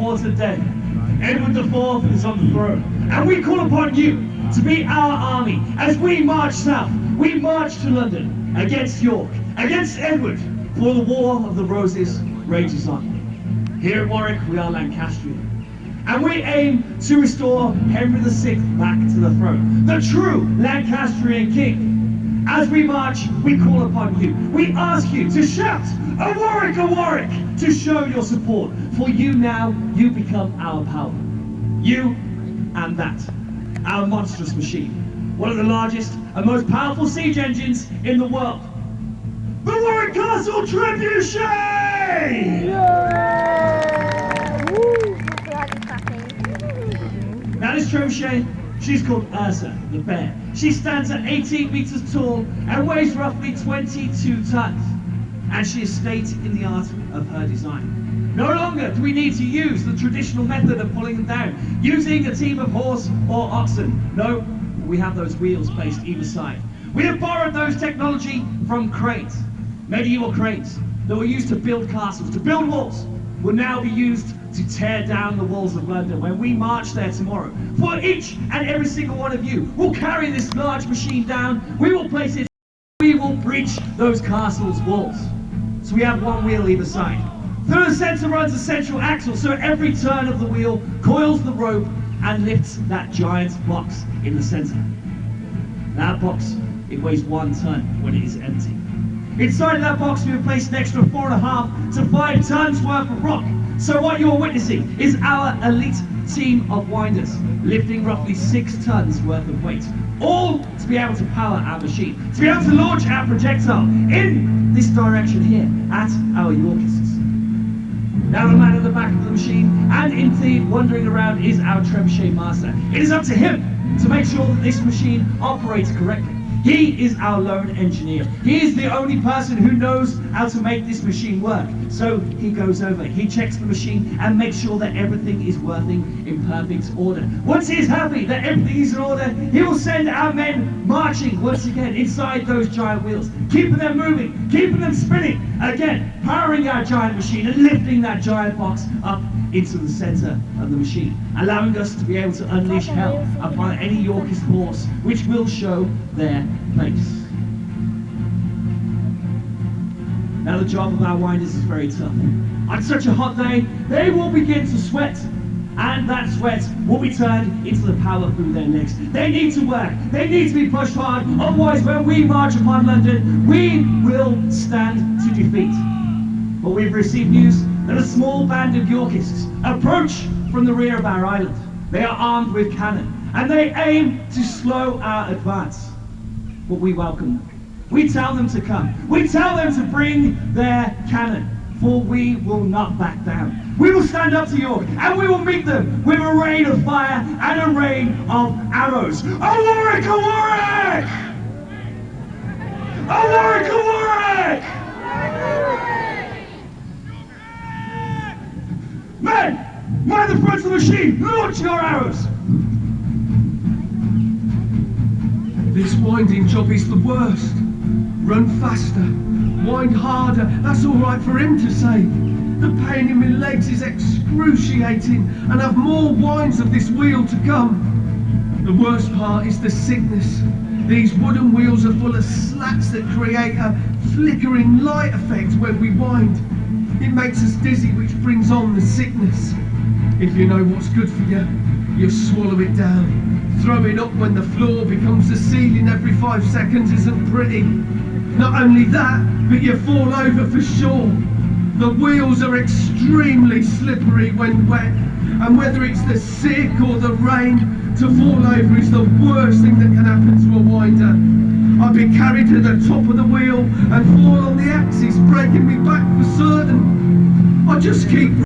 important day. Edward IV is on the throne, and we call upon you to be our army as we march south. We march to London against York, against Edward, for the War of the Roses rages on. Here at Warwick, we are Lancastrian, and we aim to restore Henry VI back to the throne, the true Lancastrian king. As we march, we call upon you. We ask you to shout, "A Warwick, a Warwick!" to show your support. For you now, you become our power. You and that, our monstrous machine. One of the largest and most powerful siege engines in the world. The Warwick Castle Trebuchet! Now this Trebuchet, she's called Ursa, the bear. She stands at 18 meters tall and weighs roughly 22 tons. And she is state in the art of her design. No longer do we need to use the traditional method of pulling them down, using a team of horse or oxen. No, we have those wheels placed either side. We have borrowed those technology from cranes. Medieval cranes that were used to build castles, to build walls, will now be used to tear down the walls of London when we march there tomorrow. For each and every single one of you will carry this large machine down, we will place it, we will breach those castles' walls. So we have one wheel either side. Through the centre runs a central axle, so every turn of the wheel coils the rope and lifts that giant box in the centre. That box, it weighs 1 ton when it is empty. Inside of that box we have placed an extra 4.5 to 5 tons worth of rock. So what you're witnessing is our elite team of winders lifting roughly 6 tons worth of weight, all to be able to power our machine, to be able to launch our projectile in this direction here at our Yorkists. Now the man at the back of the machine and indeed wandering around is our Trebuchet master. It is up to him to make sure that this machine operates correctly. He is our lone engineer. He is the only person who knows how to make this machine work. So he goes over, he checks the machine and makes sure that everything is working in perfect order. Once he is happy that everything is in order, he will send our men marching once again inside those giant wheels, keeping them moving, keeping them spinning, again powering our giant machine and lifting that giant box up into the centre of the machine, allowing us to be able to unleash hell upon any Yorkist horse which will show their place. Now the job of our winders is very tough. On such a hot day, they will begin to sweat, and that sweat will be turned into the power through their legs. They need to work, they need to be pushed hard, otherwise when we march upon London, we will stand to defeat. But we've received news that a small band of Yorkists approach from the rear of our island. They are armed with cannon, and they aim to slow our advance. But we welcome them. We tell them to come. We tell them to bring their cannon, for we will not back down. We will stand up to York, and we will meet them with a rain of fire and a rain of arrows. A Warwick, a Warwick! A Warwick, a Warwick! Men, mind the front of the machine, launch your arrows! This winding job is the worst. Run faster, wind harder, that's all right for him to say. The pain in my legs is excruciating, and I've more winds of this wheel to come. The worst part is the sickness. These wooden wheels are full of slats that create a flickering light effect when we wind. It makes us dizzy, which brings on the sickness. If you know what's good for you, you swallow it down. Throwing up when the floor becomes the ceiling every 5 seconds isn't pretty. Not only that, but you fall over for sure. The wheels are extremely slippery when wet, and whether it's the sick or the rain, to fall over is the worst thing that can happen to a winder. I've been carried to the top of the wheel and fall on the axis, breaking me back for certain. I just keep